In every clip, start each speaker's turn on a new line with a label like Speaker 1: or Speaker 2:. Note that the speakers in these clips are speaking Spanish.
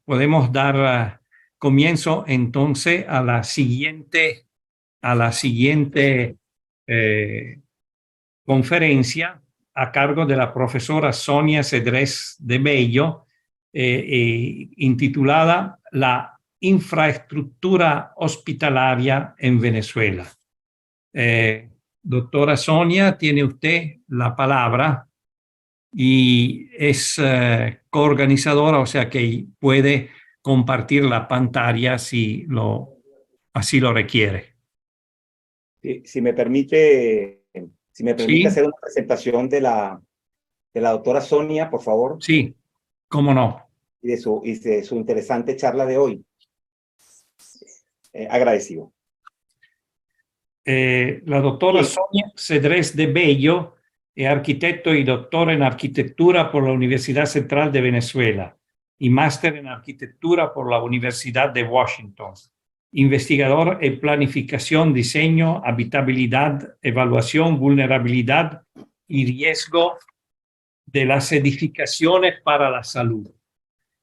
Speaker 1: Podemos dar comienzo entonces a la siguiente conferencia a cargo de la profesora Sonia Cedrés de Bello, intitulada La infraestructura hospitalaria en Venezuela. Doctora Sonia, tiene usted la palabra y es coorganizadora, o sea que puede compartir la pantalla si así lo requiere.
Speaker 2: Si me permite
Speaker 1: ¿Sí?
Speaker 2: hacer una presentación de la doctora Sonia, por favor.
Speaker 1: Sí, cómo no.
Speaker 2: Y de su interesante charla de hoy. Agradecido.
Speaker 1: La doctora Sonia Cedrés de Bello è architetto y doctor en arquitectura por la Universidad Central de Venezuela y máster en arquitectura por la Universidad de Washington. Investigador en planificación, diseño, habitabilidad, evaluación, vulnerabilidad y riesgo de las edificaciones para la salud.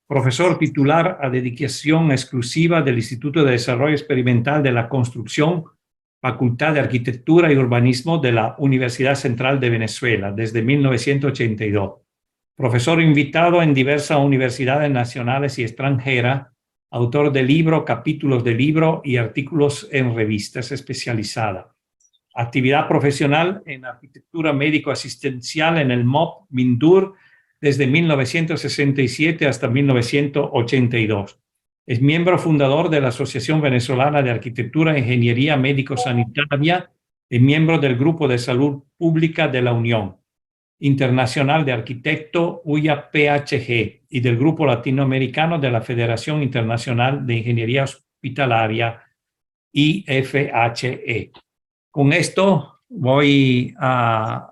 Speaker 1: Profesor titular a dedicación exclusiva del Instituto de Desarrollo Experimental de la Construcción, Facultad de Arquitectura y Urbanismo de la Universidad Central de Venezuela desde 1982. Profesor invitado en diversas universidades nacionales y extranjeras, autor de libros, capítulos de libros y artículos en revistas especializadas. Actividad profesional en arquitectura médico-asistencial en el MOP Mindur desde 1967 hasta 1982. Es miembro fundador de la Asociación Venezolana de Arquitectura e Ingeniería Médico-Sanitaria y miembro del Grupo de Salud Pública de la Unión Internacional de Arquitectos UIA-PHG y del Grupo Latinoamericano de la Federación Internacional de Ingeniería Hospitalaria IFHE. Con esto voy a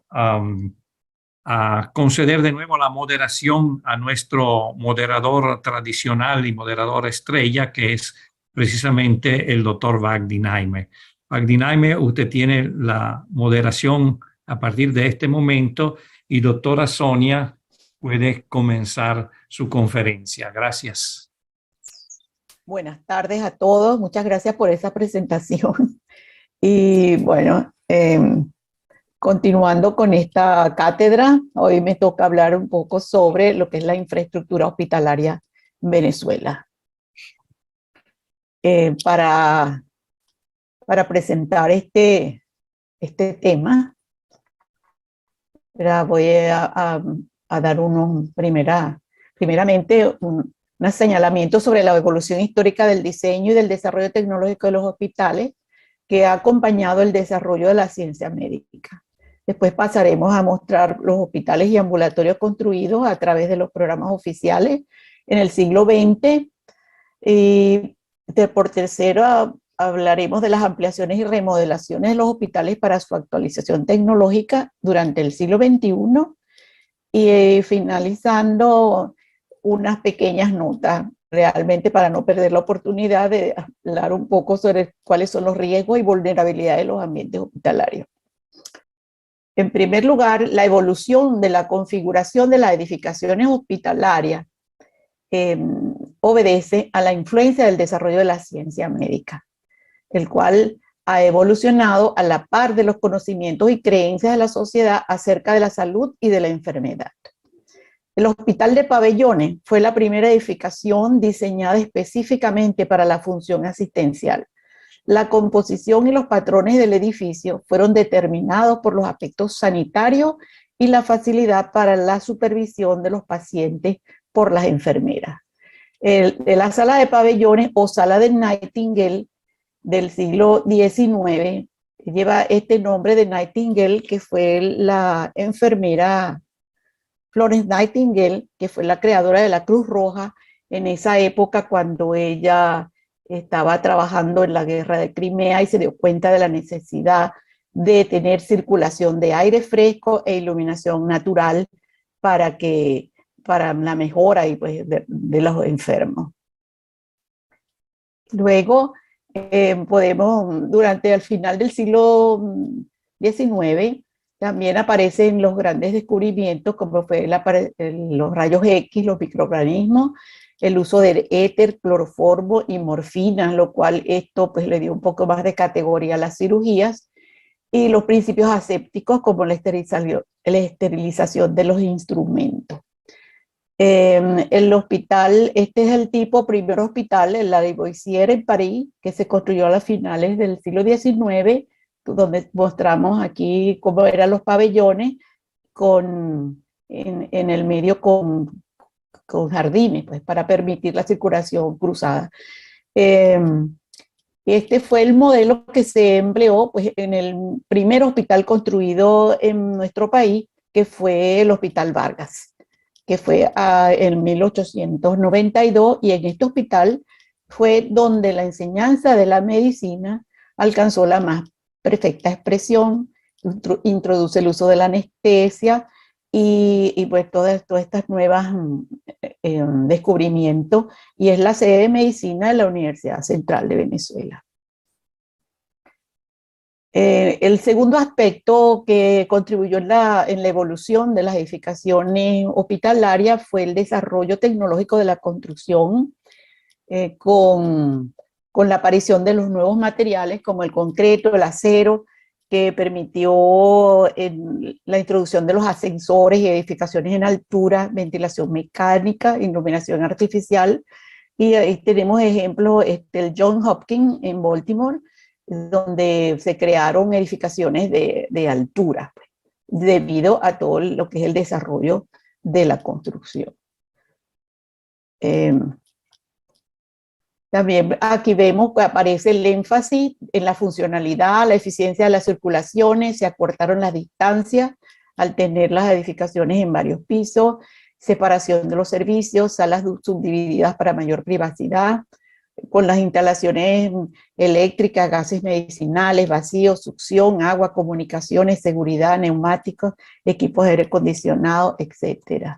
Speaker 1: conceder de nuevo la moderación a nuestro moderador tradicional y moderador estrella, que es precisamente el doctor Vagdi Naime. Vagdi Naime, usted tiene la moderación a partir de este momento y doctora Sonia puede comenzar su conferencia. Gracias.
Speaker 3: Buenas tardes a todos. Muchas gracias por esa presentación. Y bueno, continuando con esta cátedra, hoy me toca hablar un poco sobre lo que es la infraestructura hospitalaria en Venezuela. Para presentar este tema, voy a dar primeramente un señalamiento sobre la evolución histórica del diseño y del desarrollo tecnológico de los hospitales que ha acompañado el desarrollo de la ciencia médica. Después pasaremos a mostrar los hospitales y ambulatorios construidos a través de los programas oficiales en el siglo XX. Y por tercero, hablaremos de las ampliaciones y remodelaciones de los hospitales para su actualización tecnológica durante el siglo XXI. Y finalizando, unas pequeñas notas, realmente para no perder la oportunidad de hablar un poco sobre cuáles son los riesgos y vulnerabilidades de los ambientes hospitalarios. En primer lugar, la evolución de la configuración de las edificaciones hospitalarias obedece a la influencia del desarrollo de la ciencia médica, el cual ha evolucionado a la par de los conocimientos y creencias de la sociedad acerca de la salud y de la enfermedad. El Hospital de Pabellones fue la primera edificación diseñada específicamente para la función asistencial. La composición y los patrones del edificio fueron determinados por los aspectos sanitarios y la facilidad para la supervisión de los pacientes por las enfermeras. La sala de pabellones o sala de Nightingale del siglo XIX lleva este nombre de Nightingale, que fue la enfermera Florence Nightingale, que fue la creadora de la Cruz Roja en esa época cuando ella estaba trabajando en la guerra de Crimea y se dio cuenta de la necesidad de tener circulación de aire fresco e iluminación natural para la mejora y pues, de los enfermos. Luego durante el final del siglo XIX, también aparecen los grandes descubrimientos como fue los rayos X, los microorganismos, el uso de éter, cloroformo y morfina, lo cual esto pues le dio un poco más de categoría a las cirugías, y los principios asépticos como la esterilización de los instrumentos. El hospital, este es el primer hospital, el Lariboisière en París, que se construyó a las finales del siglo XIX, donde mostramos aquí cómo eran los pabellones en el medio con jardines, pues, para permitir la circulación cruzada. Este fue el modelo que se empleó pues, en el primer hospital construido en nuestro país, que fue el Hospital Vargas, que fue en 1892, y en este hospital fue donde la enseñanza de la medicina alcanzó la más perfecta expresión, introduce el uso de la anestesia y pues todas estas nuevas descubrimientos, y es la sede de medicina de la Universidad Central de Venezuela. El segundo aspecto que contribuyó en la evolución de las edificaciones hospitalarias fue el desarrollo tecnológico de la construcción, con la aparición de los nuevos materiales como el concreto, el acero, que permitió la introducción de los ascensores y edificaciones en altura, ventilación mecánica, iluminación artificial. Y ahí tenemos ejemplos, el Johns Hopkins en Baltimore, donde se crearon edificaciones de altura, pues, debido a todo lo que es el desarrollo de la construcción. También aquí vemos que aparece el énfasis en la funcionalidad, la eficiencia de las circulaciones, se acortaron las distancias al tener las edificaciones en varios pisos, separación de los servicios, salas subdivididas para mayor privacidad, con las instalaciones eléctricas, gases medicinales, vacíos, succión, agua, comunicaciones, seguridad, neumáticos, equipos de aire acondicionado, etc.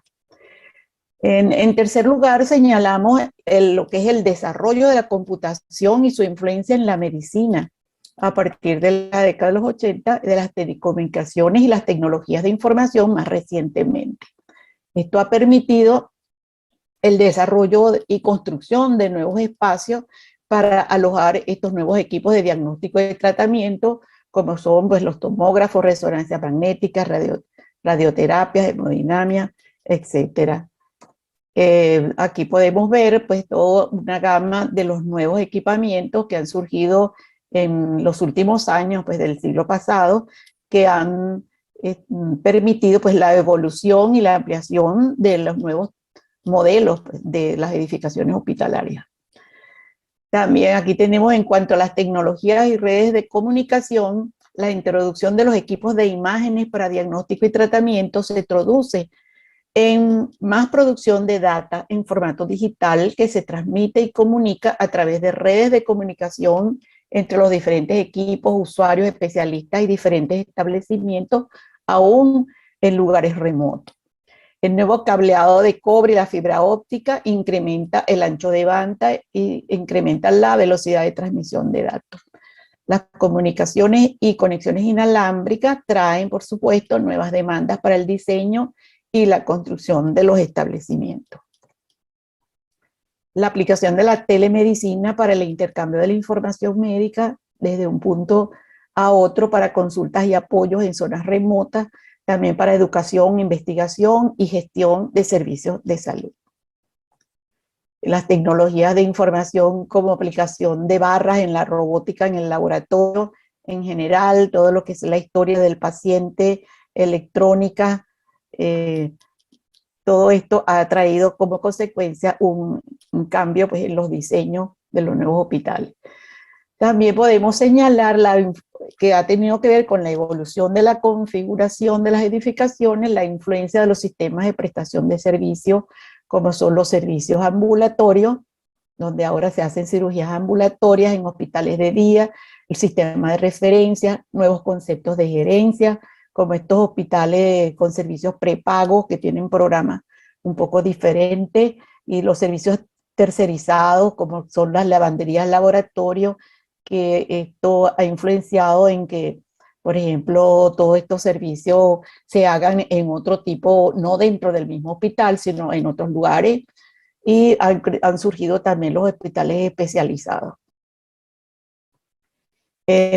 Speaker 3: En tercer lugar, señalamos lo que es el desarrollo de la computación y su influencia en la medicina a partir de la década de los 80, de las telecomunicaciones y las tecnologías de información más recientemente. Esto ha permitido el desarrollo y construcción de nuevos espacios para alojar estos nuevos equipos de diagnóstico y de tratamiento, como son pues, los tomógrafos, resonancia magnética, radioterapia, hemodinamia, etc. Aquí podemos ver pues toda una gama de los nuevos equipamientos que han surgido en los últimos años pues, del siglo pasado, que han permitido pues, la evolución y la ampliación de los nuevos modelos pues, de las edificaciones hospitalarias. También aquí tenemos, en cuanto a las tecnologías y redes de comunicación, la introducción de los equipos de imágenes para diagnóstico y tratamiento se traduce en más producción de data en formato digital que se transmite y comunica a través de redes de comunicación entre los diferentes equipos, usuarios, especialistas y diferentes establecimientos, aún en lugares remotos. El nuevo cableado de cobre y la fibra óptica incrementa el ancho de banda y incrementa la velocidad de transmisión de datos. Las comunicaciones y conexiones inalámbricas traen, por supuesto, nuevas demandas para el diseño y la construcción de los establecimientos. La aplicación de la telemedicina para el intercambio de la información médica desde un punto a otro para consultas y apoyos en zonas remotas, también para educación, investigación y gestión de servicios de salud. Las tecnologías de información como aplicación de barras en la robótica en el laboratorio, en general, todo lo que es la historia del paciente, electrónica, todo esto ha traído como consecuencia un cambio pues, en los diseños de los nuevos hospitales. También podemos señalar que ha tenido que ver con la evolución de la configuración de las edificaciones, la influencia de los sistemas de prestación de servicios, como son los servicios ambulatorios, donde ahora se hacen cirugías ambulatorias en hospitales de día, el sistema de referencia, nuevos conceptos de gerencia, como estos hospitales con servicios prepagos que tienen programas un poco diferentes, y los servicios tercerizados, como son las lavanderías laboratorio, que esto ha influenciado en que, por ejemplo, todos estos servicios se hagan en otro tipo, no dentro del mismo hospital, sino en otros lugares, y han surgido también los hospitales especializados.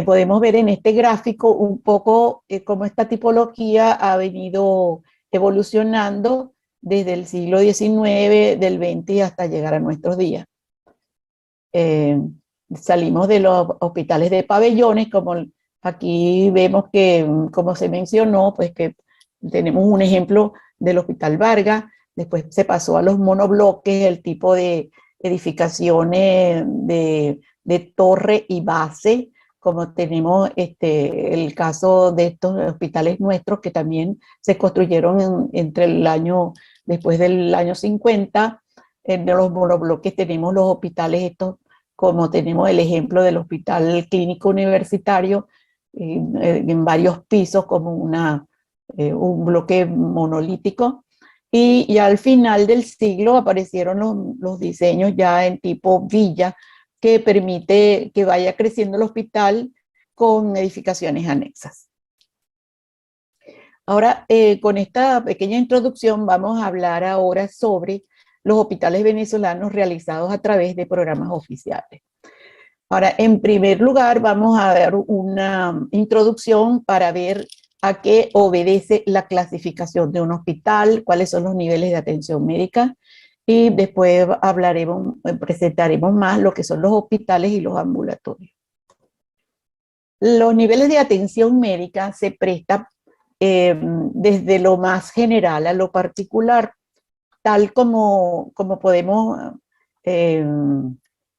Speaker 3: Podemos ver en este gráfico un poco cómo esta tipología ha venido evolucionando desde el siglo XIX, del XX hasta llegar a nuestros días. Salimos de los hospitales de pabellones, como aquí vemos que, como se mencionó, pues que tenemos un ejemplo del Hospital Vargas, después se pasó a los monobloques, el tipo de edificaciones de torre y base, como tenemos el caso de estos hospitales nuestros que también se construyeron después del año 50. En los monobloques tenemos los hospitales estos, como tenemos el ejemplo del Hospital Clínico Universitario, en varios pisos como un bloque monolítico. Y al final del siglo aparecieron los diseños ya en tipo villa, que permite que vaya creciendo el hospital con edificaciones anexas. Ahora, con esta pequeña introducción vamos a hablar ahora sobre los hospitales venezolanos realizados a través de programas oficiales. Ahora, en primer lugar, vamos a dar una introducción para ver a qué obedece la clasificación de un hospital, cuáles son los niveles de atención médica, y después presentaremos más lo que son los hospitales y los ambulatorios. Los niveles de atención médica se prestan desde lo más general a lo particular, tal como podemos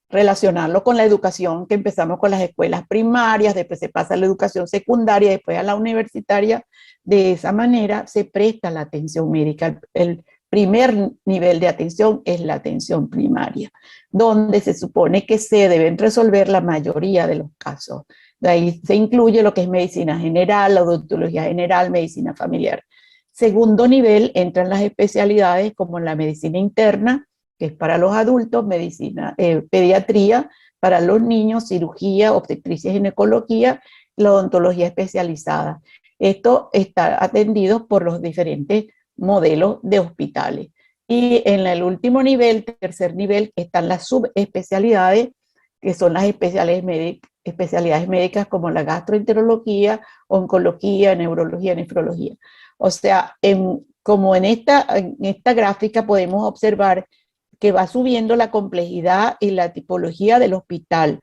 Speaker 3: relacionarlo con la educación, que empezamos con las escuelas primarias, después se pasa a la educación secundaria, después a la universitaria. De esa manera se presta la atención médica. El primer nivel de atención es la atención primaria, donde se supone que se deben resolver la mayoría de los casos. De ahí se incluye lo que es medicina general, la odontología general, medicina familiar. Segundo nivel entran las especialidades como la medicina interna, que es para los adultos, pediatría para los niños, cirugía, obstetricia y ginecología, la odontología especializada. Esto está atendido por los diferentes modelos de hospitales. Y en el último nivel, tercer nivel, están las subespecialidades, que son las especialidades médicas como la gastroenterología, oncología, neurología, nefrología. O sea, como en esta gráfica podemos observar que va subiendo la complejidad y la tipología del hospital.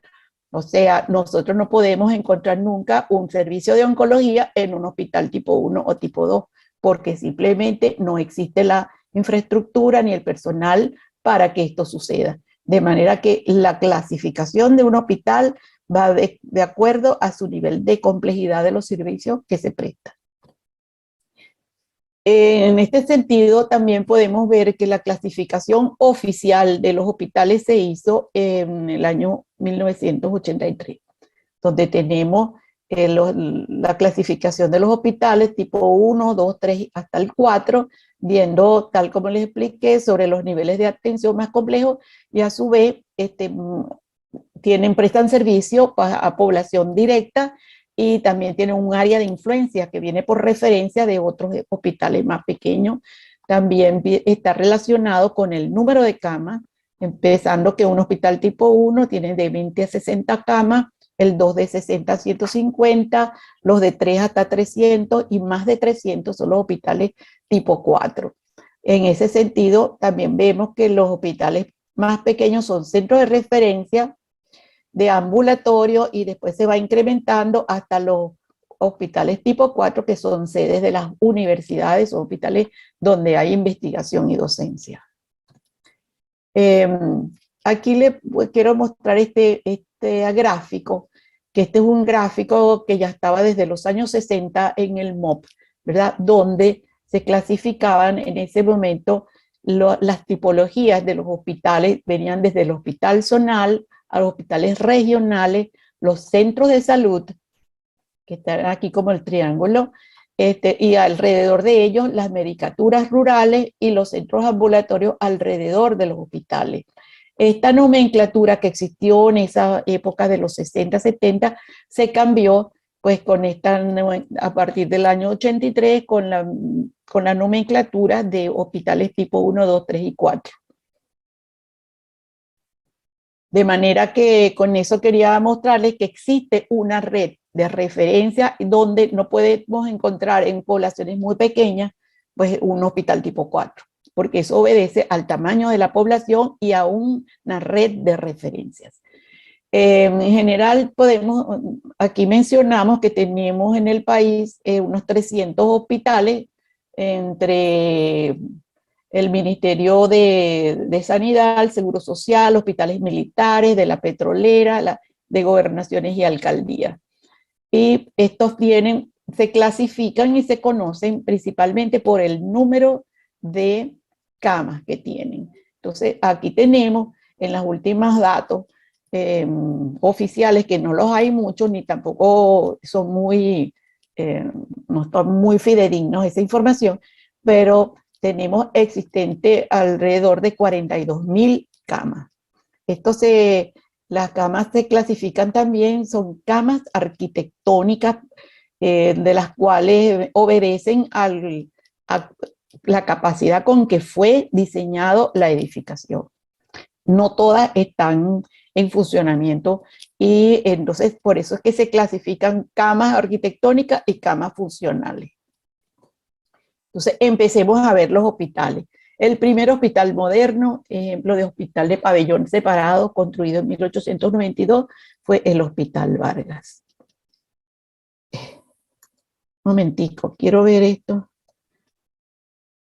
Speaker 3: O sea, nosotros no podemos encontrar nunca un servicio de oncología en un hospital tipo 1 o tipo 2, porque simplemente no existe la infraestructura ni el personal para que esto suceda. De manera que la clasificación de un hospital va de acuerdo a su nivel de complejidad de los servicios que se prestan. En este sentido, también podemos ver que la clasificación oficial de los hospitales se hizo en el año 1983, donde tenemos la clasificación de los hospitales tipo 1, 2, 3 hasta el 4, viendo, tal como les expliqué, sobre los niveles de atención más complejos y a su vez prestan servicio a población directa y también tienen un área de influencia que viene por referencia de otros hospitales más pequeños. También está relacionado con el número de camas, empezando que un hospital tipo 1 tiene de 20 a 60 camas, el 2 de 60 a 150, los de 3 hasta 300 y más de 300 son los hospitales tipo 4. En ese sentido, también vemos que los hospitales más pequeños son centros de referencia de ambulatorio y después se va incrementando hasta los hospitales tipo 4, que son sedes de las universidades o hospitales donde hay investigación y docencia. Aquí les quiero mostrar este gráfico, que este es un gráfico que ya estaba desde los años 60 en el MOP, ¿verdad? Donde se clasificaban en ese momento las tipologías de los hospitales, venían desde el hospital zonal a los hospitales regionales, los centros de salud, que están aquí como el triángulo, y alrededor de ellos las medicaturas rurales y los centros ambulatorios alrededor de los hospitales. Esta nomenclatura que existió en esa época de los 60, 70, se cambió pues a partir del año 83 con la nomenclatura de hospitales tipo 1, 2, 3 y 4. De manera que con eso quería mostrarles que existe una red de referencia donde no podemos encontrar en poblaciones muy pequeñas pues un hospital tipo 4, porque eso obedece al tamaño de la población y a una red de referencias. En general, aquí mencionamos que tenemos en el país unos 300 hospitales entre el Ministerio de Sanidad, el Seguro Social, hospitales militares, de la petrolera, de gobernaciones y alcaldías. Y estos se clasifican y se conocen principalmente por el número de camas que tienen. Entonces, aquí tenemos en los últimos datos oficiales, que no los hay muchos, ni tampoco son no están muy fidedignos esa información, pero tenemos existente alrededor de 42.000 camas. Las camas se clasifican también, son camas arquitectónicas, de las cuales obedecen a la capacidad con que fue diseñado la edificación. No todas están en funcionamiento y entonces por eso es que se clasifican camas arquitectónicas y camas funcionales. Entonces empecemos a ver los hospitales. El primer hospital moderno, ejemplo de hospital de pabellón separado, construido en 1892, fue el Hospital Vargas. Un momentico, quiero ver esto.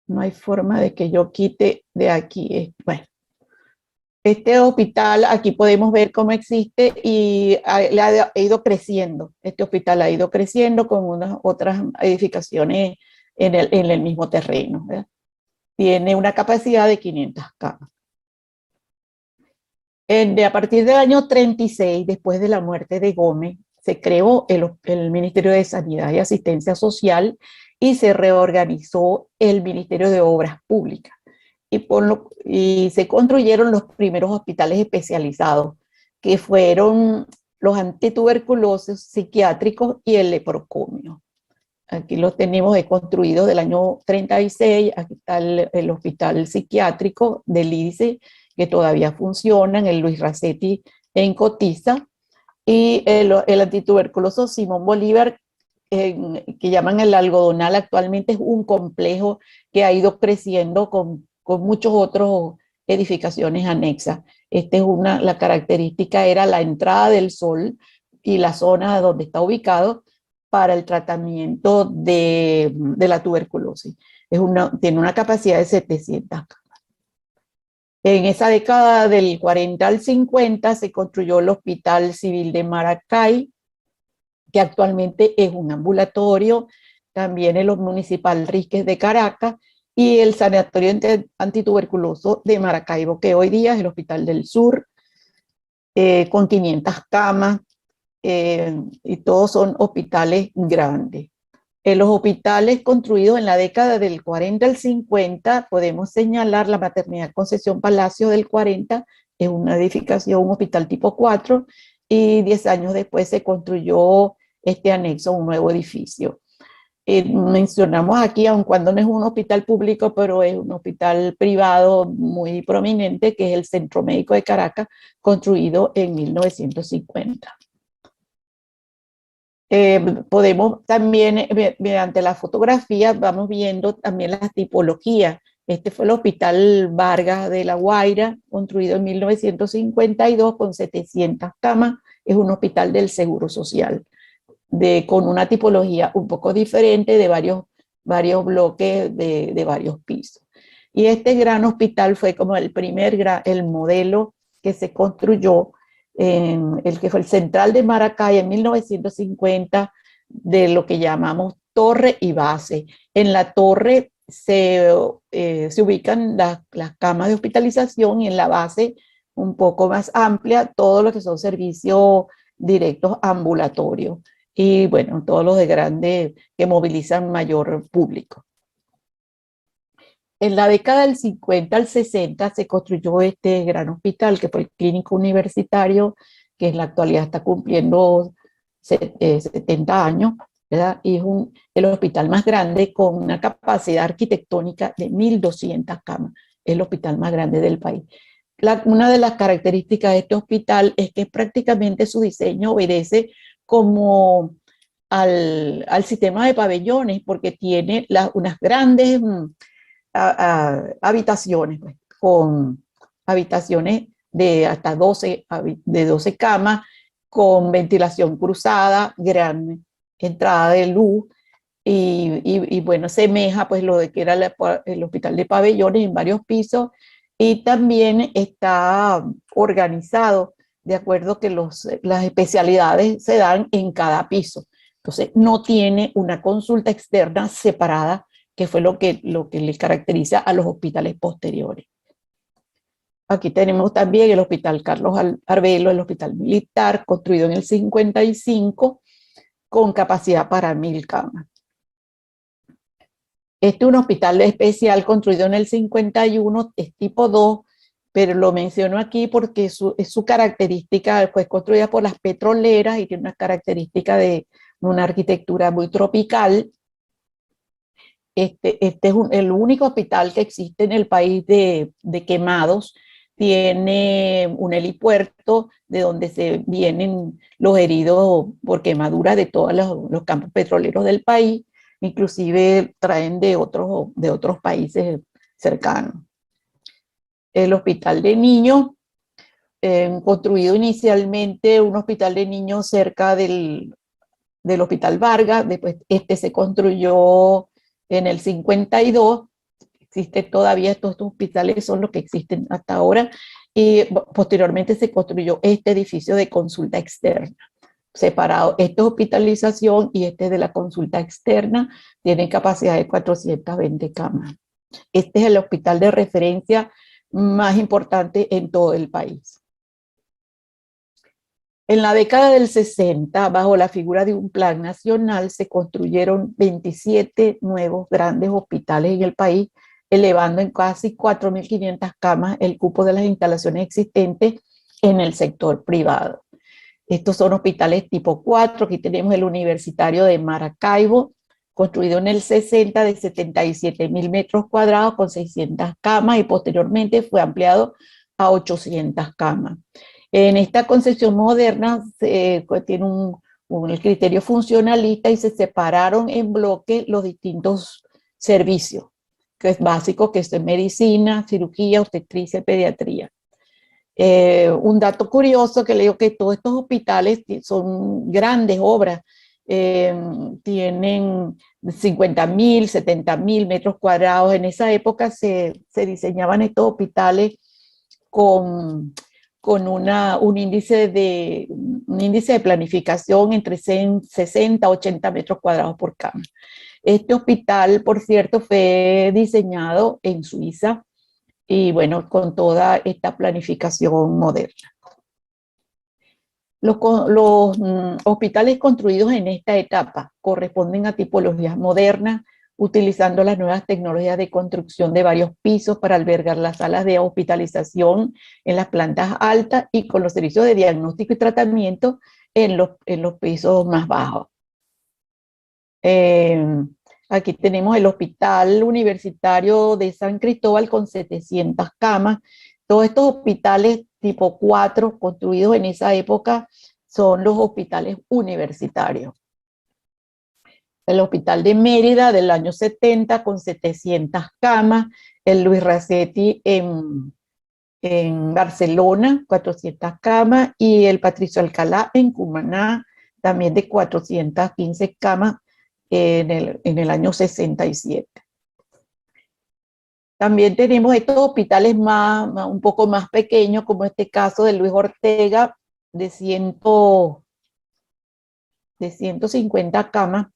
Speaker 3: No hay forma de que yo quite de aquí. Bueno, este hospital, aquí podemos ver cómo existe y ha ido creciendo. Este hospital ha ido creciendo con unas otras edificaciones en el mismo terreno, ¿verdad? Tiene una capacidad de 500 camas. A partir del año 36, después de la muerte de Gómez, se creó el Ministerio de Sanidad y Asistencia Social y se reorganizó el Ministerio de Obras Públicas. Y se construyeron los primeros hospitales especializados, que fueron los antituberculosos psiquiátricos y el leprocomio. Aquí los tenemos construidos del año 36, aquí está el hospital psiquiátrico del IDICE, que todavía funciona, en el Luis Racetti en Cotiza, y el antituberculoso Simón Bolívar, que llaman el Algodonal, actualmente es un complejo que ha ido creciendo con muchos otros edificaciones anexas. La característica era la entrada del sol y la zona donde está ubicado para el tratamiento de la tuberculosis. Tiene una capacidad de 700 camas. En esa década del 40 al 50 se construyó el Hospital Civil de Maracay, que actualmente es un ambulatorio, también el Municipal Ríquez de Caracas, y el Sanatorio Antituberculoso de Maracaibo, que hoy día es el Hospital del Sur, con 500 camas, y todos son hospitales grandes. En los hospitales construidos en la década del 40 al 50, podemos señalar la Maternidad Concesión Palacio del 40, es una edificación, un hospital tipo 4, y 10 años después se construyó este anexo, un nuevo edificio. Mencionamos aquí, aun cuando no es un hospital público, pero es un hospital privado muy prominente, que es el Centro Médico de Caracas, construido en 1950. Podemos también, mediante la fotografía, vamos viendo también las tipologías. Este fue el Hospital Vargas de La Guaira, construido en 1952 con 700 camas. Es un hospital del Seguro Social, con una tipología un poco diferente, de varios bloques de varios pisos. Y este gran hospital fue como el modelo que se construyó, el que fue el Central de Maracay en 1950, de lo que llamamos torre y base. En la torre se ubican las camas de hospitalización, y en la base, un poco más amplia, todo lo que son servicios directos ambulatorios. Y bueno, todos los de grandes que movilizan mayor público. En la década del 50 al 60 se construyó este gran hospital, que fue el Clínico Universitario, que en la actualidad está cumpliendo 70 años, ¿verdad? Y es el hospital más grande, con una capacidad arquitectónica de 1.200 camas. Es el hospital más grande del país. Una de las características de este hospital es que prácticamente su diseño obedece como al sistema de pabellones, porque tiene unas grandes habitaciones, pues, con habitaciones de hasta 12 camas, con ventilación cruzada, gran entrada de luz, y bueno, semeja pues lo de que era el hospital de pabellones en varios pisos, y también está organizado de acuerdo que las especialidades se dan en cada piso. Entonces, no tiene una consulta externa separada, que fue lo que le caracteriza a los hospitales posteriores. Aquí tenemos también el Hospital Carlos Arbelo, el Hospital Militar, construido en el 55, con capacidad para 1000 camas. Este es un hospital especial construido en el 51, es tipo 2, pero lo menciono aquí porque es su característica, fue construida por las petroleras y tiene una característica de una arquitectura muy tropical. Este es el único hospital que existe en el país de quemados. Tiene un helipuerto de donde se vienen los heridos por quemaduras de todos los campos petroleros del país, inclusive traen de otros países cercanos. El hospital de niños, construido inicialmente un hospital de niños cerca del Hospital Vargas, después este se construyó en el 52, existe todavía, estos hospitales son los que existen hasta ahora, y posteriormente se construyó este edificio de consulta externa, separado. Este es hospitalización y este es de la consulta externa, tiene capacidad de 420 camas. Este es el hospital de referencia más importante en todo el país. En la década del 60, bajo la figura de un plan nacional, se construyeron 27 nuevos grandes hospitales en el país, elevando en casi 4.500 camas el cupo de las instalaciones existentes en el sector privado. Estos son hospitales tipo 4, aquí tenemos el Universitario de Maracaibo, construido en el 60 de 77.000 metros cuadrados con 600 camas y posteriormente fue ampliado a 800 camas. En esta concepción moderna tiene el criterio funcionalista y se separaron en bloque los distintos servicios, que es básico, que es medicina, cirugía, obstetricia, pediatría. Un dato curioso que le digo que todos estos hospitales son grandes obras, tienen 50.000, 70.000 metros cuadrados. En esa época se diseñaban estos hospitales con un índice de planificación entre 60 a 80 metros cuadrados por cama. Este hospital, por cierto, fue diseñado en Suiza y bueno, con toda esta planificación moderna. Los hospitales construidos en esta etapa corresponden a tipologías modernas, utilizando las nuevas tecnologías de construcción de varios pisos para albergar las salas de hospitalización en las plantas altas y con los servicios de diagnóstico y tratamiento en los pisos más bajos. Aquí tenemos el Hospital Universitario de San Cristóbal con 700 camas. Todos estos hospitales tipo 4 construidos en esa época son los hospitales universitarios. El Hospital de Mérida del año 70 con 700 camas, el Luis Racetti en Barcelona, 400 camas, y el Patricio Alcalá en Cumaná, también de 415 camas en el año 67. También tenemos estos hospitales un poco más pequeños, como este caso de Luis Ortega, de 150 camas,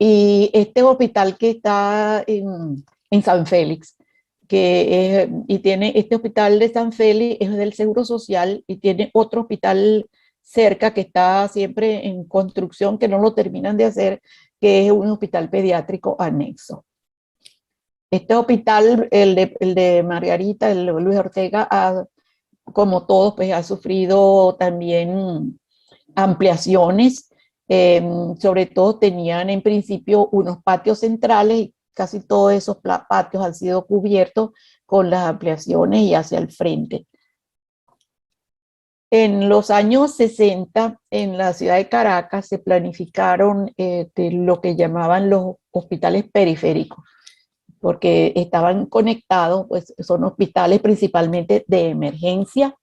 Speaker 3: y este hospital que está en San Félix, este hospital de San Félix es del Seguro Social y tiene otro hospital cerca que está siempre en construcción, que no lo terminan de hacer, que es un hospital pediátrico anexo. Este hospital, el de Margarita, el de Luis Ortega, como todos, pues ha sufrido también ampliaciones. Sobre todo tenían en principio unos patios centrales casi todos esos patios han sido cubiertos con las ampliaciones y hacia el frente. En los años 60, en la ciudad de Caracas, se planificaron lo que llamaban los hospitales periféricos, porque estaban conectados, pues son hospitales principalmente de emergencia,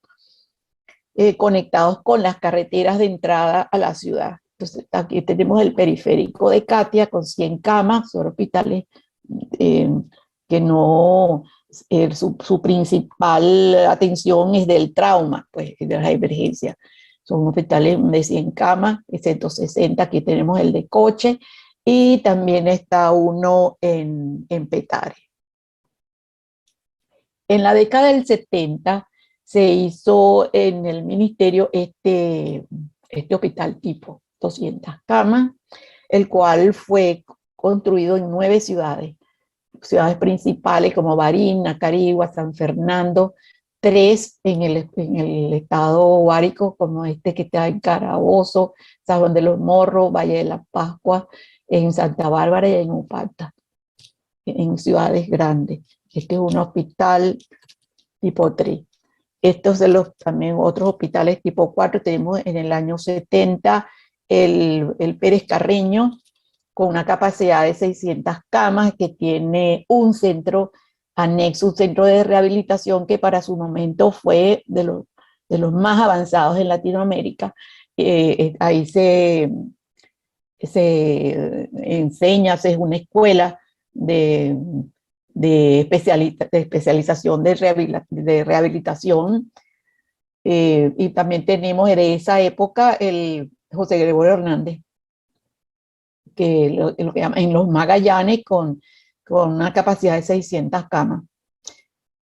Speaker 3: conectados con las carreteras de entrada a la ciudad. Entonces, aquí tenemos el periférico de Catia con 100 camas, son hospitales que no, su principal atención es del trauma, pues de las emergencias. Son hospitales de 100 camas, 160, aquí tenemos el de Coche, y también está uno en Petare. En la década del 70 se hizo en el ministerio este hospital tipo 200 camas, el cual fue construido en 9 ciudades principales como Barinas, Carigua, San Fernando, 3 en el estado Guárico, como este que está en Carabozo, San Juan de los Morros, Valle de la Pascua, en Santa Bárbara y en Upata, en ciudades grandes. Este es un hospital tipo 3. Estos de los también otros hospitales tipo 4, tenemos en el año 70 el Pérez Carreño, con una capacidad de 600 camas, que tiene un centro anexo, un centro de rehabilitación que para su momento fue de los más avanzados en Latinoamérica. Ahí se enseña, es una escuela de especialización de rehabilitación. Y también tenemos de esa época el José Gregorio Hernández, que lo que llaman en los Magallanes, con una capacidad de 600 camas.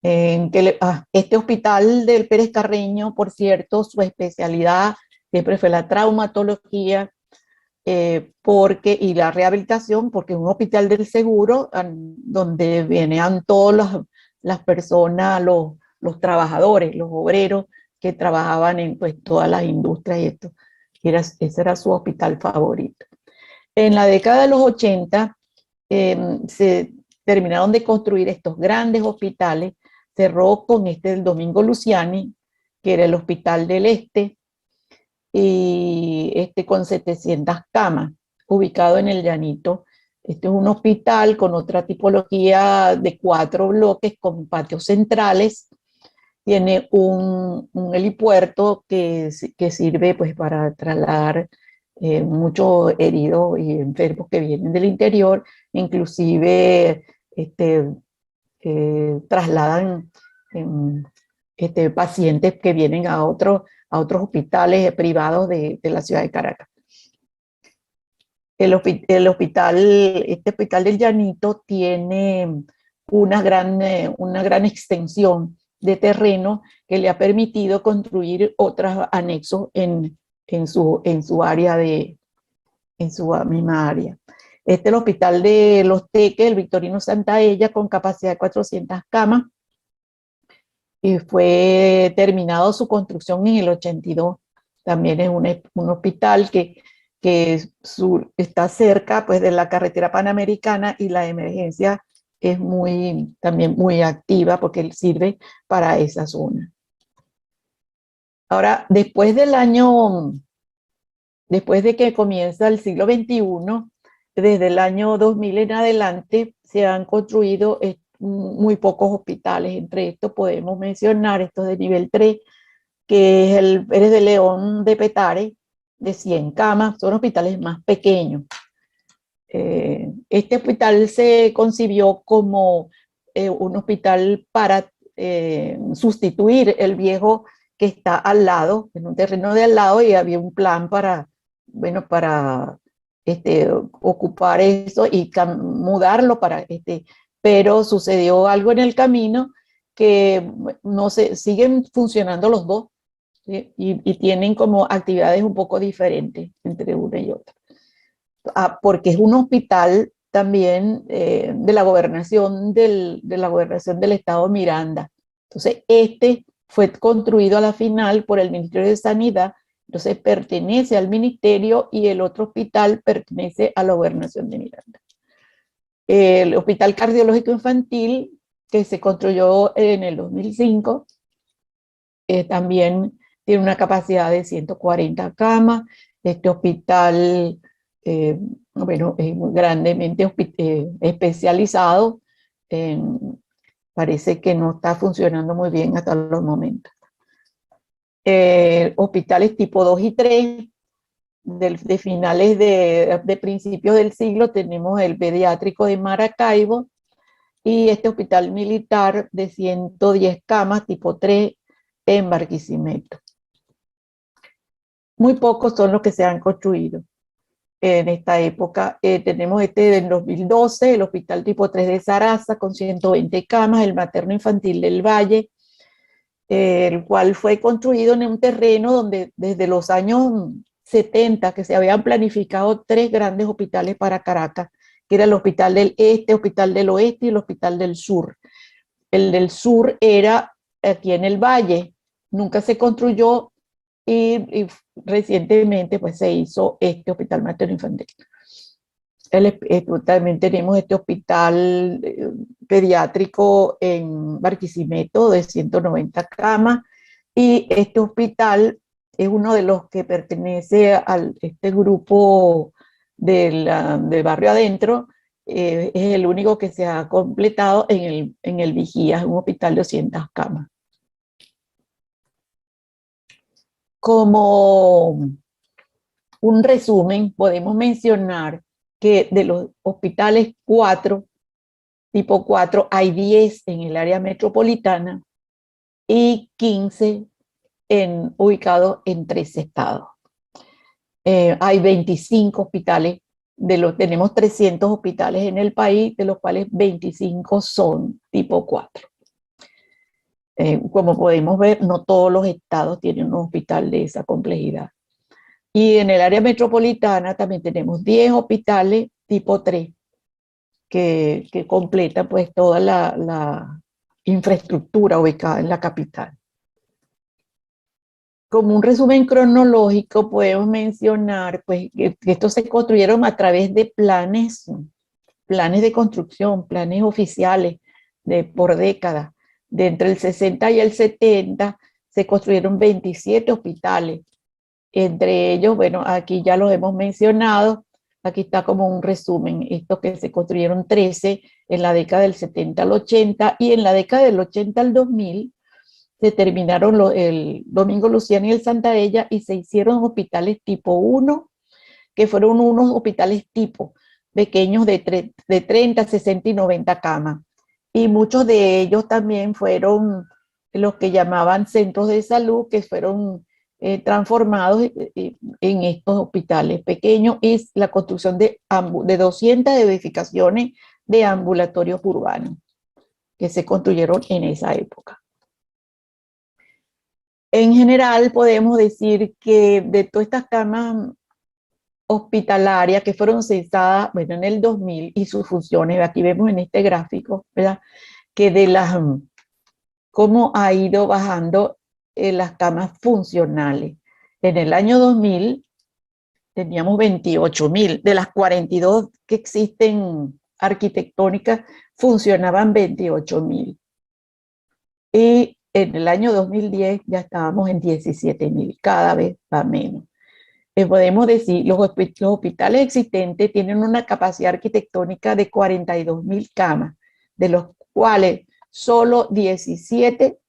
Speaker 3: Este hospital del Pérez Carreño, por cierto, su especialidad siempre fue la traumatología y la rehabilitación, porque es un hospital del seguro donde venían todas las personas, los trabajadores, los obreros que trabajaban en pues, todas las industrias y esto. Ese era su hospital favorito. En la década de los 80 se terminaron de construir estos grandes hospitales. Cerró con el Domingo Luciani, que era el Hospital del Este, y con 700 camas, ubicado en el Llanito. Este es un hospital con otra tipología de 4 bloques con patios centrales. Tiene un helipuerto que sirve pues, para trasladar muchos heridos y enfermos que vienen del interior, inclusive trasladan pacientes que vienen a otros hospitales privados de la ciudad de Caracas. Este hospital del Llanito tiene una gran extensión de terreno que le ha permitido construir otros anexos en su área en su misma área. Este es el hospital de Los Teques, el Victorino Santaella, con capacidad de 400 camas, y fue terminado su construcción en el 82. También es un hospital que está cerca pues, de la carretera panamericana, y la emergencia es también muy activa porque sirve para esa zona. Ahora, después de que comienza el siglo XXI, desde el año 2000 en adelante, se han construido muy pocos hospitales. Entre estos podemos mencionar estos de nivel 3, que es el Pérez de León de Petare, de 100 camas. Son hospitales más pequeños. Este hospital se concibió como un hospital para sustituir el viejo que está al lado, en un terreno de al lado, y había un plan para ocupar eso y mudarlo pero sucedió algo en el camino que no sé, siguen funcionando los dos, ¿sí? y tienen como actividades un poco diferentes entre una y otra. Porque es un hospital también de la gobernación del estado Miranda. Entonces, fue construido a la final por el Ministerio de Sanidad, entonces pertenece al ministerio, y el otro hospital pertenece a la gobernación de Miranda. El Hospital Cardiológico Infantil, que se construyó en el 2005, también tiene una capacidad de 140 camas. Este hospital, bueno, es grandemente especializado. Parece que no está funcionando muy bien hasta los momentos. Hospitales tipo 2 y 3, de finales de principios del siglo, tenemos el pediátrico de Maracaibo y este hospital militar de 110 camas tipo 3 en Barquisimeto. Muy pocos son los que se han construido en esta época. Tenemos este del 2012, el hospital tipo 3 de Zaraza con 120 camas, el materno infantil del Valle, el cual fue construido en un terreno donde desde los años 70 que se habían planificado 3 grandes hospitales para Caracas, que era el Hospital del Este, Hospital del Oeste y el Hospital del Sur. El del Sur era aquí en el Valle, nunca se construyó y recientemente pues se hizo este hospital materno infantil. También tenemos este hospital pediátrico en Barquisimeto de 190 camas y este hospital es uno de los que pertenece a este grupo del barrio adentro. Es el único que se ha completado en el Vigías, un hospital de 200 camas. Como un resumen, podemos mencionar que de los hospitales tipo 4, hay 10 en el área metropolitana y 15 ubicados en 3 estados. Hay 25 hospitales, tenemos 300 hospitales en el país, de los cuales 25 son tipo 4. Como podemos ver, no todos los estados tienen un hospital de esa complejidad. Y en el área metropolitana también tenemos 10 hospitales tipo 3 que completan pues toda la infraestructura ubicada en la capital. Como un resumen cronológico podemos mencionar pues, que estos se construyeron a través de planes de construcción, planes oficiales por década. De entre el 60 y el 70 se construyeron 27 hospitales. Entre ellos, bueno, aquí ya los hemos mencionado, aquí está como un resumen, estos que se construyeron 13 en la década del 70 al 80 y en la década del 80 al 2000 se terminaron el Domingo Luciano y el Santaella y se hicieron hospitales tipo 1, que fueron unos hospitales tipo pequeños de 30, 60 y 90 camas. Y muchos de ellos también fueron los que llamaban centros de salud, que fueron transformados en estos hospitales pequeños, y la construcción de 200 edificaciones de ambulatorios urbanos que se construyeron en esa época. En general podemos decir que de todas estas camas hospitalarias que fueron censadas, bueno, en el 2000 y sus funciones, aquí vemos en este gráfico, ¿verdad? Que de cómo ha ido bajando las camas funcionales. En el año 2000 teníamos 28.000, de las 42 que existen arquitectónicas, funcionaban 28.000. Y en el año 2010 ya estábamos en 17.000, cada vez va menos. Podemos decir, los hospitales existentes tienen una capacidad arquitectónica de 42.000 camas, de los cuales solo 17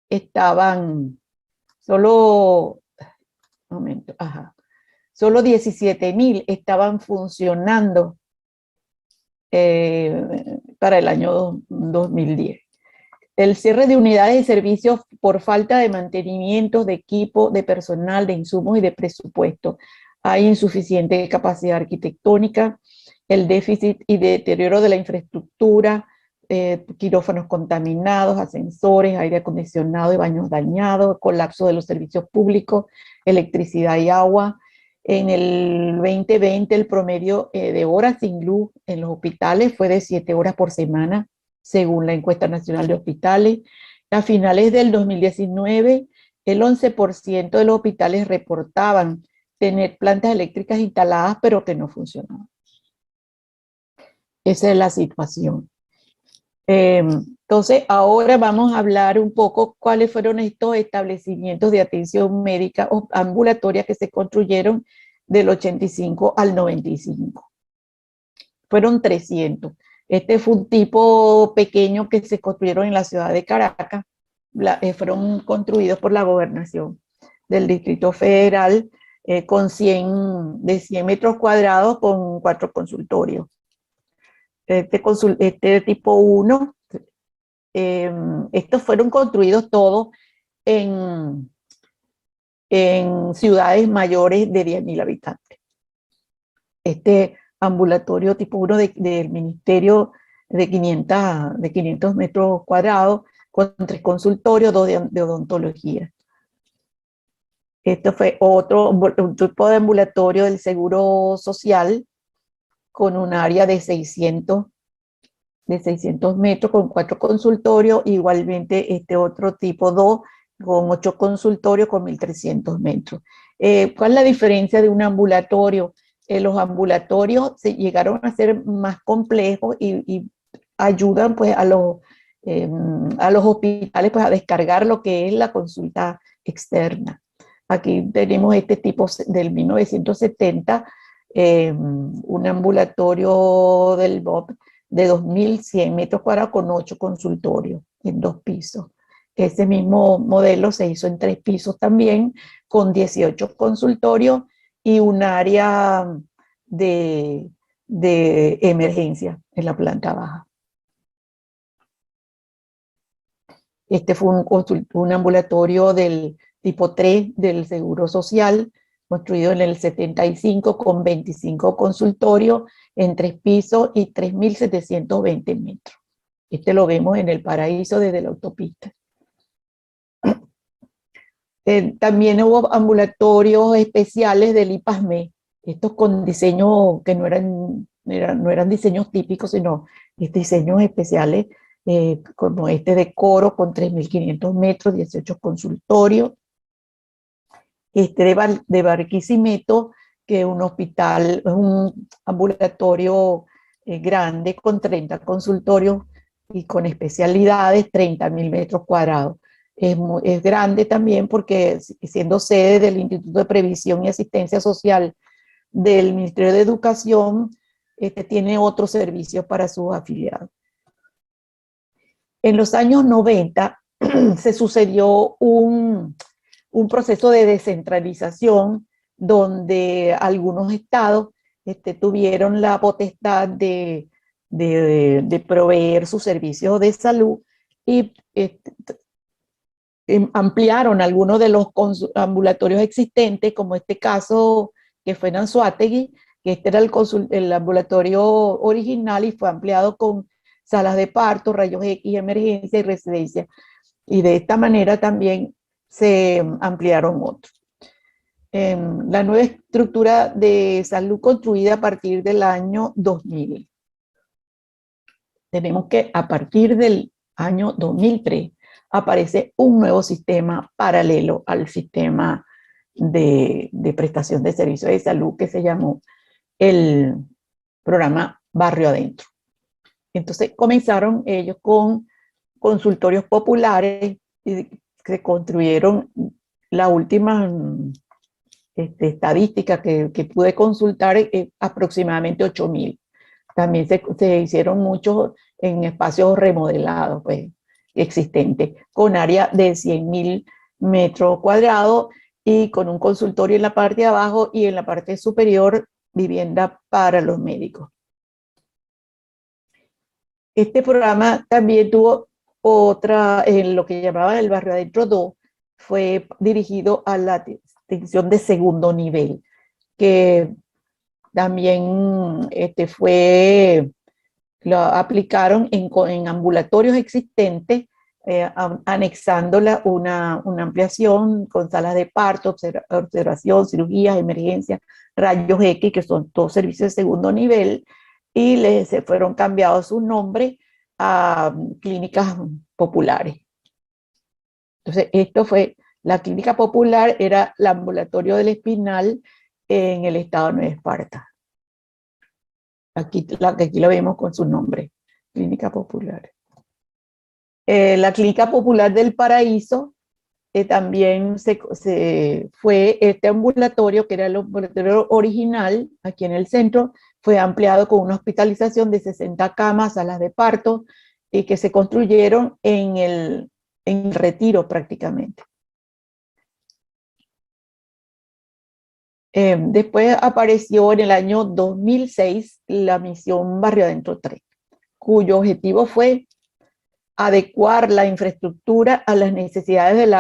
Speaker 3: estaban, solo 17.000 estaban funcionando para el año 2010. El cierre de unidades de servicios por falta de mantenimiento de equipo, de personal, de insumos y de presupuesto. Hay insuficiente capacidad arquitectónica, el déficit y deterioro de la infraestructura, quirófanos contaminados, ascensores, aire acondicionado y baños dañados, colapso de los servicios públicos, electricidad y agua. En el 2020 el promedio de horas sin luz en los hospitales fue de 7 horas por semana, según la encuesta nacional de hospitales. A finales del 2019, el 11% de los hospitales reportaban tener plantas eléctricas instaladas, pero que no funcionaban. Esa es la situación. Entonces, ahora vamos a hablar un poco cuáles fueron estos establecimientos de atención médica o ambulatoria que se construyeron del 85 al 95. Fueron 300. Este fue un tipo pequeño que se construyeron en la ciudad de Caracas. Fueron construidos por la gobernación del Distrito Federal con 100 metros cuadrados con 4 consultorios. Este tipo 1, estos fueron construidos todos en ciudades mayores de 10.000 habitantes. Este ambulatorio tipo 1 del Ministerio de 500 metros cuadrados, con 3 consultorios, 2 de odontología. Esto fue un tipo de ambulatorio del Seguro Social, con un área de 600 metros, con 4 consultorios, igualmente este otro tipo 2, con 8 consultorios, con 1.300 metros. ¿Cuál es la diferencia de un ambulatorio? Los ambulatorios se llegaron a ser más complejos y ayudan pues a los hospitales pues a descargar lo que es la consulta externa. Aquí tenemos este tipo del 1970, un ambulatorio del BOP de 2.100 metros cuadrados con 8 consultorios en 2 pisos. Ese mismo modelo se hizo en 3 pisos también, con 18 consultorios y un área de emergencia en la planta baja. Este fue un ambulatorio del tipo 3 del Seguro Social, construido en el 75 con 25 consultorios en 3 pisos y 3.720 metros. Este lo vemos en el Paraíso desde la autopista. También hubo ambulatorios especiales del IPASME, estos con diseños que no eran diseños típicos, sino diseños especiales, como este de Coro con 3.500 metros, 18 consultorios. Este de Barquisimeto, que es un hospital, es un ambulatorio grande con 30 consultorios y con especialidades, 30.000 metros cuadrados. Es grande también porque siendo sede del Instituto de Previsión y Asistencia Social del Ministerio de Educación, tiene otros servicios para sus afiliados. En los años 90 se sucedió un proceso de descentralización donde algunos estados tuvieron la potestad de proveer sus servicios de salud y ampliaron algunos de los ambulatorios existentes, como este caso que fue en Anzoátegui, que este era el ambulatorio original y fue ampliado con salas de parto, rayos X, emergencia y residencia. Y de esta manera también se ampliaron otros. La nueva estructura de salud construida a partir del año 2000. Tenemos que a partir del año 2003 aparece un nuevo sistema paralelo al sistema de prestación de servicios de salud que se llamó el programa Barrio Adentro. Entonces comenzaron ellos con consultorios populares y se construyeron la última estadística que pude consultar, aproximadamente 8.000. También se hicieron muchos en espacios remodelados, pues, existentes, con área de 100.000 metros cuadrados y con un consultorio en la parte de abajo y en la parte superior vivienda para los médicos. Este programa también tuvo otra, en lo que llamaban el Barrio Adentro 2, fue dirigido a la atención de segundo nivel, que también lo aplicaron en ambulatorios existentes, anexándola una ampliación con salas de parto, observación, cirugías, emergencias, rayos X, que son todos servicios de segundo nivel, y se fueron cambiados sus nombres a clínicas populares. Entonces, esto fue, la clínica popular era el ambulatorio del Espinal en el estado de Nueva Esparta. Aquí la vemos con su nombre, Clínica Popular. La Clínica Popular del Paraíso también fue este ambulatorio, que era el ambulatorio original, aquí en el centro, fue ampliado con una hospitalización de 60 camas, salas de parto, y que se construyeron en Retiro prácticamente. Después apareció en el año 2006 la misión Barrio Adentro 3, cuyo objetivo fue adecuar la infraestructura a las necesidades de la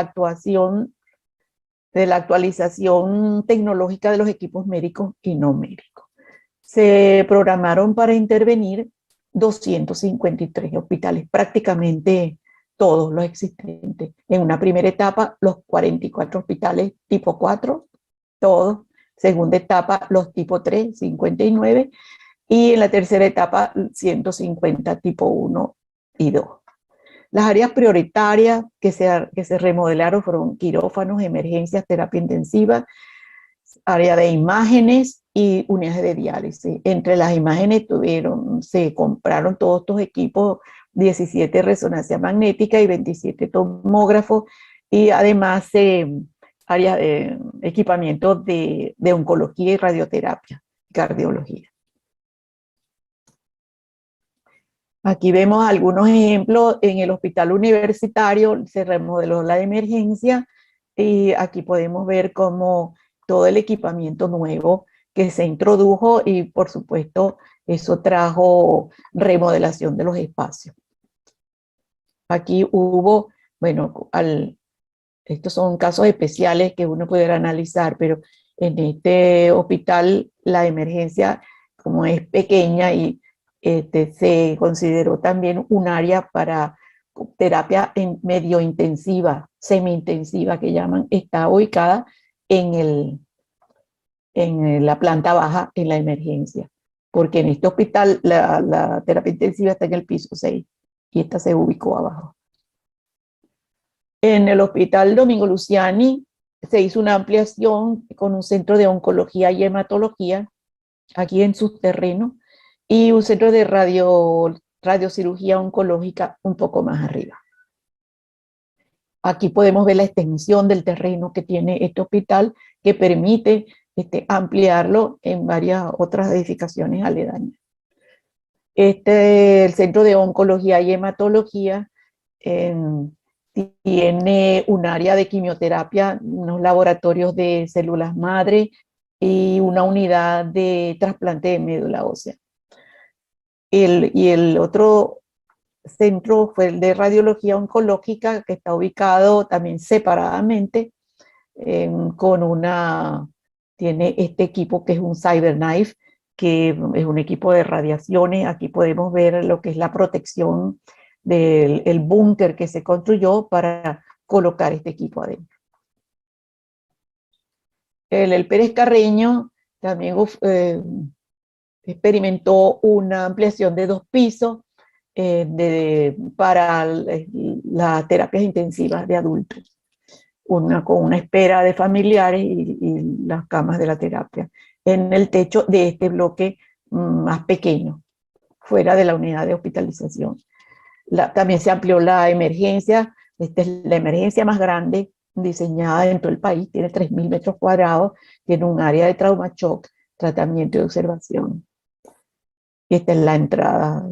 Speaker 3: actualización tecnológica de los equipos médicos y no médicos. Se programaron para intervenir 253 hospitales, prácticamente todos los existentes. En una primera etapa, los 44 hospitales tipo 4, todos. Segunda etapa, los tipo 3, 59. Y en la tercera etapa, 150 tipo 1 y 2. Las áreas prioritarias que se remodelaron fueron quirófanos, emergencias, terapia intensiva, área de imágenes y unidades de diálisis. Entre las imágenes se compraron todos estos equipos, 17 resonancia magnética y 27 tomógrafos, y además áreas de equipamiento de oncología y radioterapia, cardiología. Aquí vemos algunos ejemplos. En el hospital universitario se remodeló la emergencia y aquí podemos ver cómo todo el equipamiento nuevo que se introdujo, y por supuesto eso trajo remodelación de los espacios. Aquí hubo, bueno, estos son casos especiales que uno pudiera analizar, pero en este hospital la emergencia, como es pequeña, y se consideró también un área para terapia medio intensiva, semi-intensiva que llaman, está ubicada en la planta baja, en la emergencia, porque en este hospital la terapia intensiva está en el piso 6 y esta se ubicó abajo. En el hospital Domingo Luciani se hizo una ampliación con un centro de oncología y hematología aquí en sus terrenos, y un centro de radiocirugía oncológica un poco más arriba. Aquí podemos ver la extensión del terreno que tiene este hospital, que permite ampliarlo en varias otras edificaciones aledañas. El centro de oncología y hematología tiene un área de quimioterapia, unos laboratorios de células madre y una unidad de trasplante de médula ósea. Y el otro centro fue el de radiología oncológica, que está ubicado también separadamente, tiene este equipo que es un CyberKnife, que es un equipo de radiaciones. Aquí podemos ver lo que es la protección del búnker que se construyó para colocar este equipo adentro. El Pérez Carreño también experimentó una ampliación de 2 pisos para las terapias intensivas de adultos, con una espera de familiares y las camas de la terapia en el techo de este bloque más pequeño, fuera de la unidad de hospitalización. También se amplió la emergencia. Esta es la emergencia más grande diseñada en todo el país, tiene 3.000 metros cuadrados, tiene un área de trauma shock, tratamiento y observación. Y esta es la entrada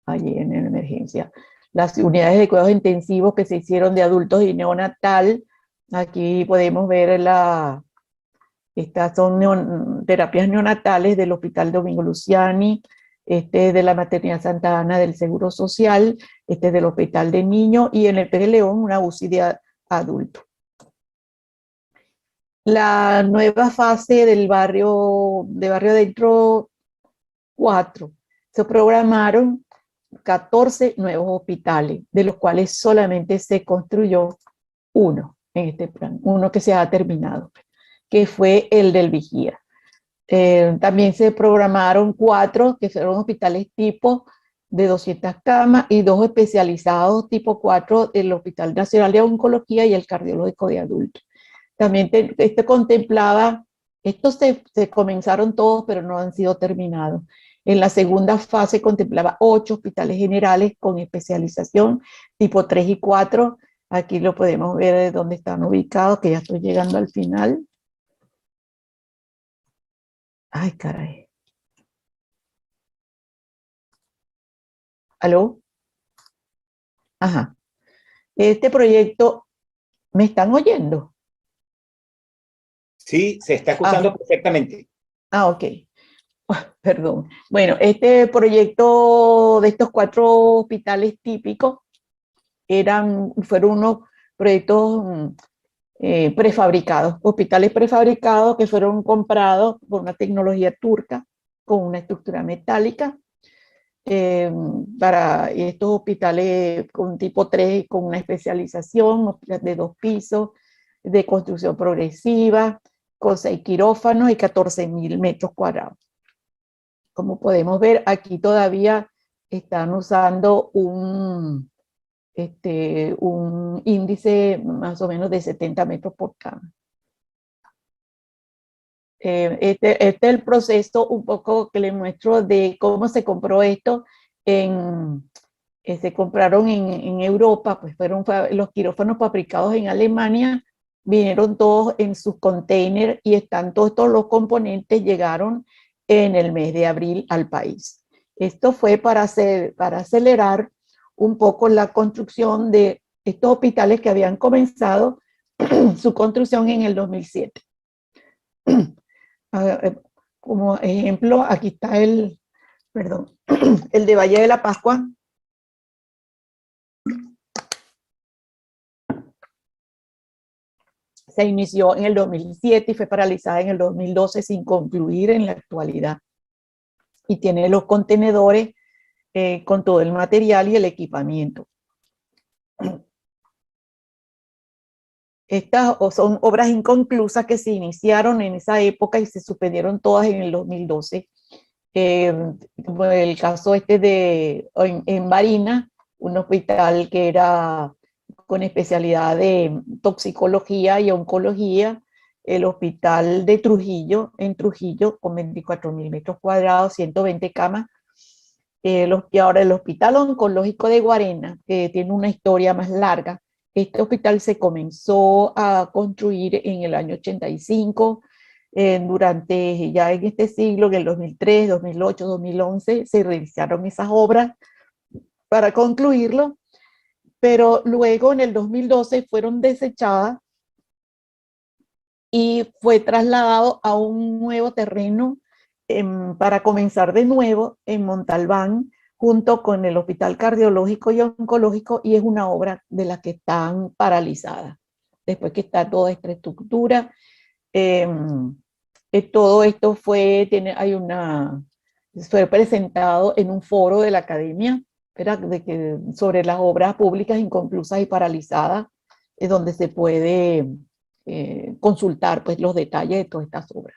Speaker 3: allí en la emergencia. Las unidades de cuidados intensivos que se hicieron de adultos y neonatal, aquí podemos ver estas son terapias neonatales del Hospital Domingo Luciani, de la Maternidad Santa Ana del Seguro Social, del Hospital de Niños, y en el Pérez León una UCI de adulto. La nueva fase del barrio adentro 4, se programaron 14 nuevos hospitales, de los cuales solamente se construyó uno en este plan, uno que se ha terminado, que fue el del Vigía. También se programaron 4 que fueron hospitales tipo de 200 camas y 2 especializados tipo 4, el Hospital Nacional de Oncología y el Cardiológico de Adultos. También contemplaba Estos se comenzaron todos, pero no han sido terminados. En la segunda fase contemplaba 8 hospitales generales con especialización tipo 3 y 4. Aquí lo podemos ver de dónde están ubicados, que ya estoy llegando al final. Ay, caray. ¿Aló? Ajá. Este proyecto, ¿me están oyendo?
Speaker 2: Sí, se está escuchando
Speaker 3: Ah,
Speaker 2: perfectamente.
Speaker 3: ok. Perdón. Bueno, este proyecto de estos 4 hospitales típicos fueron unos proyectos prefabricados, hospitales prefabricados que fueron comprados por una tecnología turca con una estructura metálica para estos hospitales con tipo 3, con una especialización de 2 pisos, de construcción progresiva, con 6 quirófanos y 14.000 metros cuadrados. Como podemos ver, aquí todavía están usando un índice más o menos de 70 metros por cama. Este es el proceso un poco que les muestro de cómo se compró esto. Se compraron en Europa, pues fueron los quirófanos fabricados en Alemania, vinieron todos en sus containers y están todos los componentes llegaron en el mes de abril al país. Esto fue para acelerar un poco la construcción de estos hospitales que habían comenzado su construcción en el 2007. Como ejemplo, aquí está el de Valle de la Pascua. Se inició en el 2007 y fue paralizada en el 2012 sin concluir en la actualidad. Y tiene los contenedores con todo el material y el equipamiento. Estas son obras inconclusas que se iniciaron en esa época y se suspendieron todas en el 2012. El caso en Barinas, un hospital que era con especialidad de toxicología y oncología, el hospital de Trujillo, en Trujillo, con 24.000 metros cuadrados, 120 camas, y ahora el Hospital Oncológico de Guarena, que tiene una historia más larga. Este hospital se comenzó a construir en el año 85, durante ya en este siglo, en el 2003, 2008, 2011, se realizaron esas obras para concluirlo, pero luego en el 2012 fueron desechadas y fue trasladado a un nuevo terreno para comenzar de nuevo en Montalbán, junto con el Hospital Cardiológico y Oncológico, y es una obra de las que están paralizadas. Después que está toda esta estructura, todo esto fue presentado en un foro de la academia, sobre las obras públicas inconclusas y paralizadas, donde se puede consultar pues, los detalles de todas estas obras.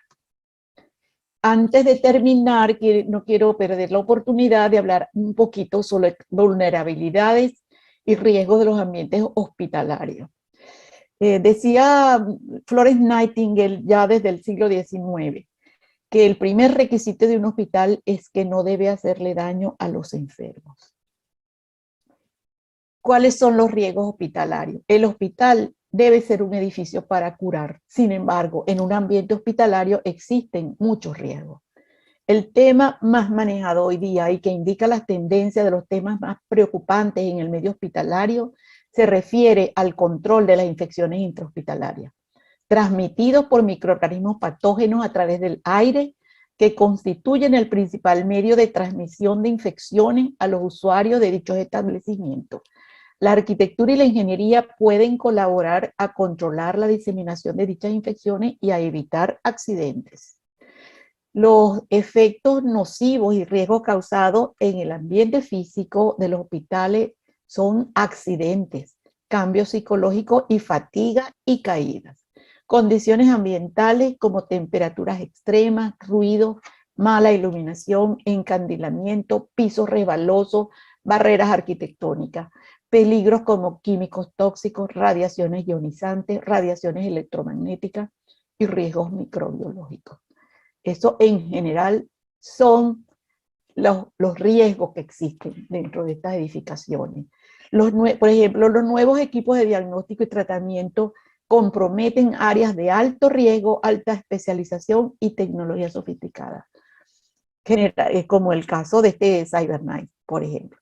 Speaker 3: Antes de terminar, no quiero perder la oportunidad de hablar un poquito sobre vulnerabilidades y riesgos de los ambientes hospitalarios. Decía Florence Nightingale ya desde el siglo XIX que el primer requisito de un hospital es que no debe hacerle daño a los enfermos. ¿Cuáles son los riesgos hospitalarios? El hospital debe ser un edificio para curar. Sin embargo, en un ambiente hospitalario existen muchos riesgos. El tema más manejado hoy día y que indica las tendencias de los temas más preocupantes en el medio hospitalario se refiere al control de las infecciones intrahospitalarias, transmitidos por microorganismos patógenos a través del aire, que constituyen el principal medio de transmisión de infecciones a los usuarios de dichos establecimientos. La arquitectura y la ingeniería pueden colaborar a controlar la diseminación de dichas infecciones y a evitar accidentes. Los efectos nocivos y riesgos causados en el ambiente físico de los hospitales son accidentes, cambios psicológicos y fatiga y caídas. Condiciones ambientales como temperaturas extremas, ruido, mala iluminación, encandilamiento, pisos resbalosos, barreras arquitectónicas. Peligros como químicos tóxicos, radiaciones ionizantes, radiaciones electromagnéticas, y riesgos microbiológicos. Eso en general son los riesgos que existen dentro de estas edificaciones. Por ejemplo, los nuevos equipos de diagnóstico y tratamiento comprometen áreas de alto riesgo, alta especialización y tecnología sofisticada. Como el caso de este CyberKnife, por ejemplo.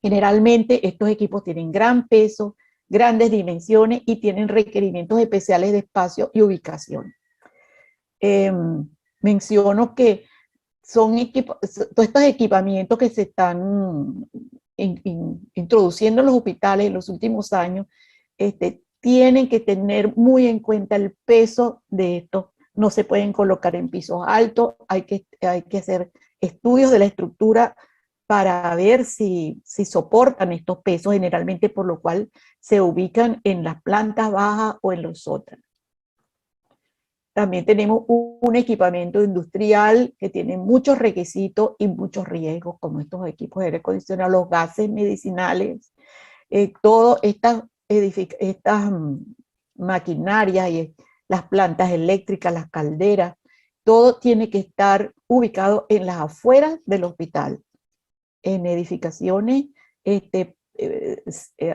Speaker 3: Generalmente estos equipos tienen gran peso, grandes dimensiones y tienen requerimientos especiales de espacio y ubicación. Menciono que son todos estos equipamientos que se están introduciendo en los hospitales en los últimos años, tienen que tener muy en cuenta el peso de esto. No se pueden colocar en pisos altos, hay que hacer estudios de la estructura para ver si soportan estos pesos, generalmente por lo cual se ubican en las plantas bajas o en los sótanos. También tenemos un equipamiento industrial que tiene muchos requisitos y muchos riesgos, como estos equipos de aire acondicionado, los gases medicinales, todas estas maquinarias y las plantas eléctricas, las calderas, todo tiene que estar ubicado en las afueras del hospital, en edificaciones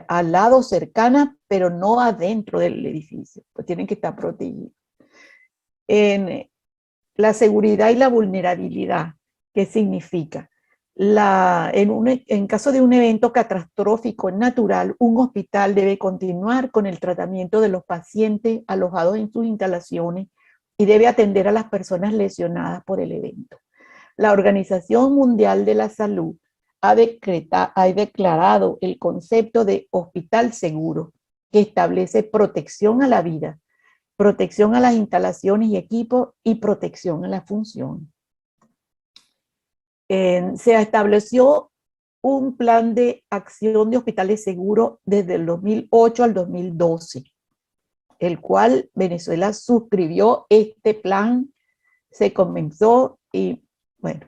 Speaker 3: al lado, cercanas, pero no adentro del edificio, pues tienen que estar protegidos. En la seguridad y la vulnerabilidad, ¿qué significa? En caso de un evento catastrófico natural, un hospital debe continuar con el tratamiento de los pacientes alojados en sus instalaciones y debe atender a las personas lesionadas por el evento. La Organización Mundial de la Salud ha declarado el concepto de hospital seguro, que establece protección a la vida, protección a las instalaciones y equipos y protección a la función. Se estableció un plan de acción de hospitales seguros desde el 2008 al 2012, el cual Venezuela suscribió este plan, se comenzó y bueno,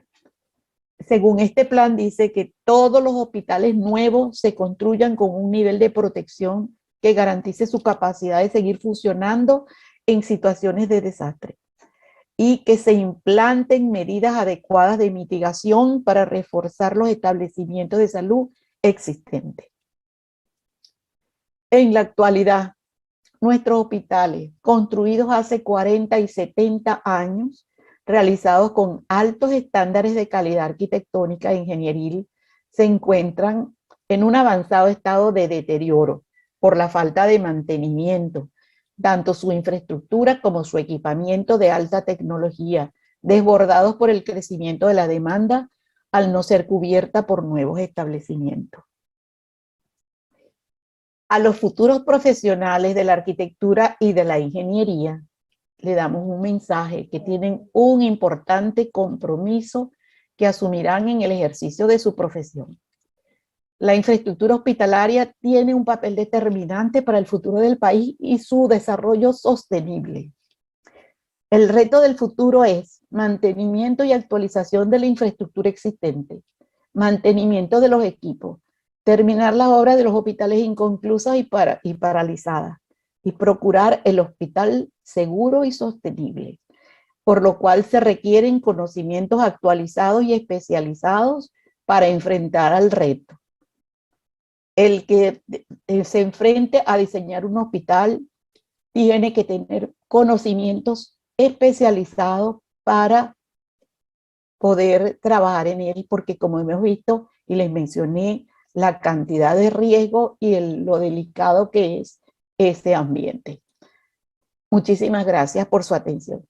Speaker 3: según este plan dice que todos los hospitales nuevos se construyan con un nivel de protección que garantice su capacidad de seguir funcionando en situaciones de desastre y que se implanten medidas adecuadas de mitigación para reforzar los establecimientos de salud existentes. En la actualidad, nuestros hospitales, construidos hace 40 y 70 años, realizados con altos estándares de calidad arquitectónica e ingenieril, se encuentran en un avanzado estado de deterioro por la falta de mantenimiento, tanto su infraestructura como su equipamiento de alta tecnología, desbordados por el crecimiento de la demanda al no ser cubierta por nuevos establecimientos. A los futuros profesionales de la arquitectura y de la ingeniería, le damos un mensaje que tienen un importante compromiso que asumirán en el ejercicio de su profesión. La infraestructura hospitalaria tiene un papel determinante para el futuro del país y su desarrollo sostenible. El reto del futuro es mantenimiento y actualización de la infraestructura existente, mantenimiento de los equipos, terminar las obras de los hospitales inconclusas y paralizadas, y procurar el hospital seguro y sostenible, por lo cual se requieren conocimientos actualizados y especializados para enfrentar al reto. El que se enfrente a diseñar un hospital tiene que tener conocimientos especializados para poder trabajar en él, porque como hemos visto y les mencioné, la cantidad de riesgo y lo delicado que es este ambiente. Muchísimas gracias por su atención.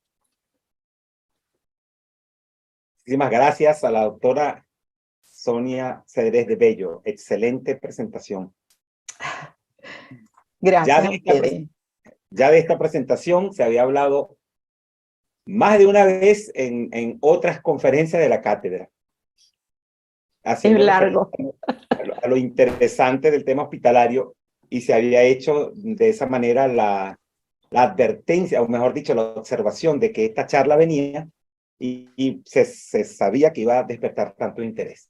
Speaker 2: Muchísimas gracias a la doctora Sonia Cedrés de Bello. Excelente presentación.
Speaker 3: Gracias a ustedes.
Speaker 2: Ya de esta presentación se había hablado más de una vez en otras conferencias de la cátedra.
Speaker 3: Es largo.
Speaker 2: A lo interesante del tema hospitalario, y se había hecho de esa manera la advertencia, o mejor dicho, la observación de que esta charla venía y se sabía que iba a despertar tanto interés.